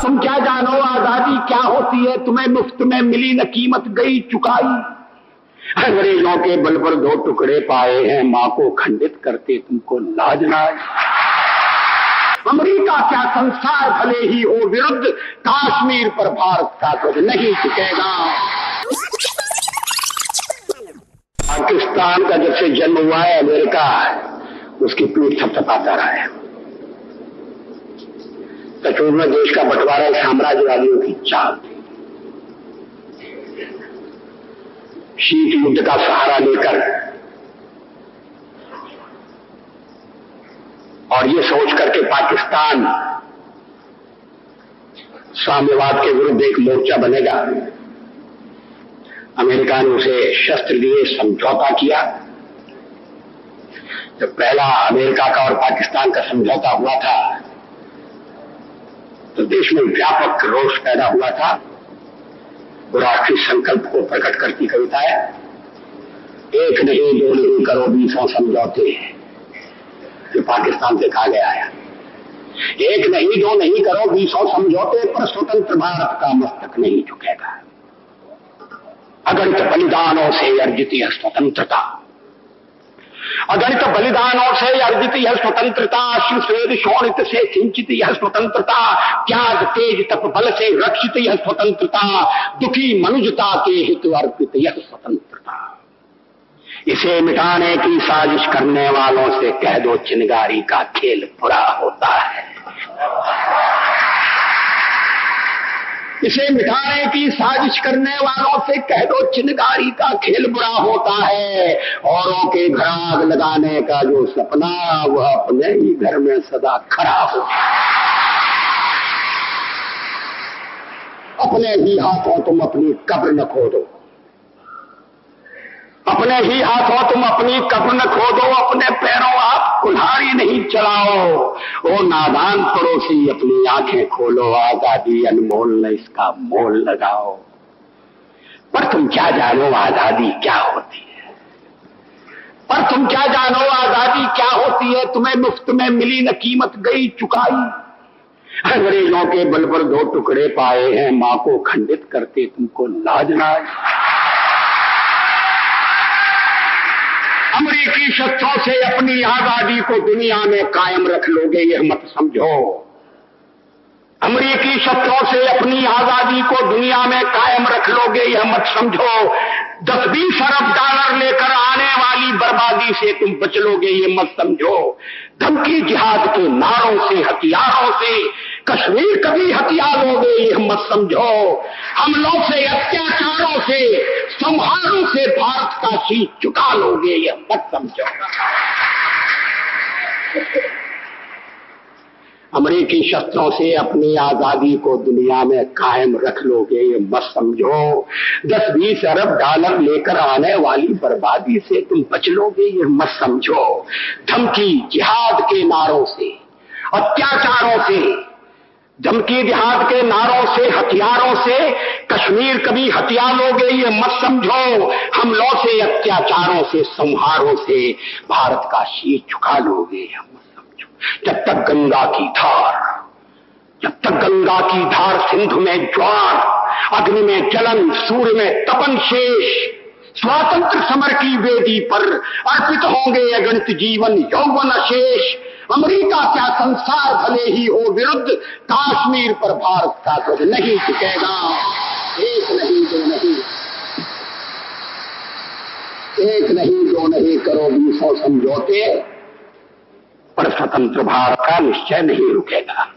तुम क्या जानो आजादी क्या होती है, तुम्हें मुफ्त में मिली न कीमत गई चुकाई। अंग्रेजों के बल पर 2 टुकड़े पाए हैं, मां को खंडित करते तुमको लाज ना आई। अमेरिका क्या संसार भले ही हो विरुद्ध, कश्मीर पर भारत का ध्वज नहीं झुकेगा। पाकिस्तान का जब से जन्म हुआ है अमेरिका उसकी पीठ थपथपाता रहा है। कश्मीर में देश का बंटवारा साम्राज्यवादियों की चाल थी। शीत युद्ध का सहारा लेकर और ये सोच करके पाकिस्तान साम्यवाद के विरुद्ध एक मोर्चा बनेगा। अमेरिका ने उसे शस्त्र दिए, समझौता किया। जब पहला अमेरिका का और पाकिस्तान का समझौता हुआ था तो देश में व्यापक रोष पैदा हुआ था। राष्ट्रीय संकल्प को प्रकट करती कविता है, 1 नहीं 2 नहीं करो 20 समझौते, जो पाकिस्तान से कहा गया है। 1 नहीं 2 नहीं करो 20 समझौते, पर स्वतंत्र भारत का मस्तक नहीं झुकेगा। अगणित बलिदानों से अर्जित यह स्वतंत्रता, अगणित बलिदानों से अर्जित यह स्वतंत्रता, शिव स्वेद शोणित से सिंचित यह स्वतंत्रता, त्याग तेज तप बल से रक्षित यह स्वतंत्रता, दुखी मनुष्यता के हित अर्पित यह स्वतंत्रता। इसे मिटाने की साजिश करने वालों से कह दो चिनगारी का खेल बुरा होता है। इसे मिटाने की साजिश करने वालों से कह दो चिनगारी का खेल बुरा होता है। औरों के घर आग लगाने का जो सपना वह अपने ही घर में सदा खड़ा हो। अपने ही हाथों तुम अपनी कब्र न खोदो, अपने ही हाथों तुम अपनी कब्र न खोदो, अपने पैरों आप कुल्हाड़ी नहीं चलाओ। ओ नादान पड़ोसी अपनी आंखें खोलो, आजादी अनमोल न इसका मोल लगाओ। पर तुम क्या जानो आजादी क्या होती है, पर तुम क्या जानो आजादी क्या होती है, तुम्हें मुफ्त में मिली न कीमत गई चुकाई। अंग्रेजों के बल पर 2 टुकड़े पाए हैं, मां को खंडित करते तुमको लाज ना आई। अमेरिकी शस्त्रों से अपनी आजादी को दुनिया में कायम रख लोगे यह मत समझो। अमेरिकी शस्त्रों से अपनी आजादी को दुनिया में कायम रख लोगे यह मत समझो। 10-20 अरब डॉलर लेकर आने वाली बर्बादी से तुम बच लोगे ये मत समझो। धमकी जिहाद के नारों से हथियारों से कश्मीर कभी हथिया लोगे यह मत समझो। हमलों से अत्याचारों से संहारों से भारत का शीश झुका लोगे यह मत समझो। अमेरिकी शस्त्रों से अपनी आजादी को दुनिया में कायम रख लोगे ये मत समझो। 10-20 अरब डॉलर लेकर आने वाली बर्बादी से तुम बच लोगे ये मत समझो। धमकी जिहाद के नारों से अत्याचारों से, धमकी जिहाद के नारों से हथियारों से कश्मीर कभी हथिया लोगे ये मत समझो। हमलों से अत्याचारों से संहारों से भारत का शीश झुका लोगे ये मत समझो। जब तक गंगा की धार, जब तक गंगा की धार सिंधु में ज्वार, अग्नि में जलन, सूर्य में तपन शेष, स्वातंत्र समर की वेदी पर अर्पित होंगे अगणित जीवन यौवन शेष। अमेरिका क्या संसार भले ही हो विरुद्ध, कश्मीर पर भारत का ध्वज नहीं झुकेगा। 1 नहीं 2 नहीं, 1 नहीं 2 नहीं करो 20 समझौते, पर स्वतंत्र भारत का निश्चय नहीं रुकेगा।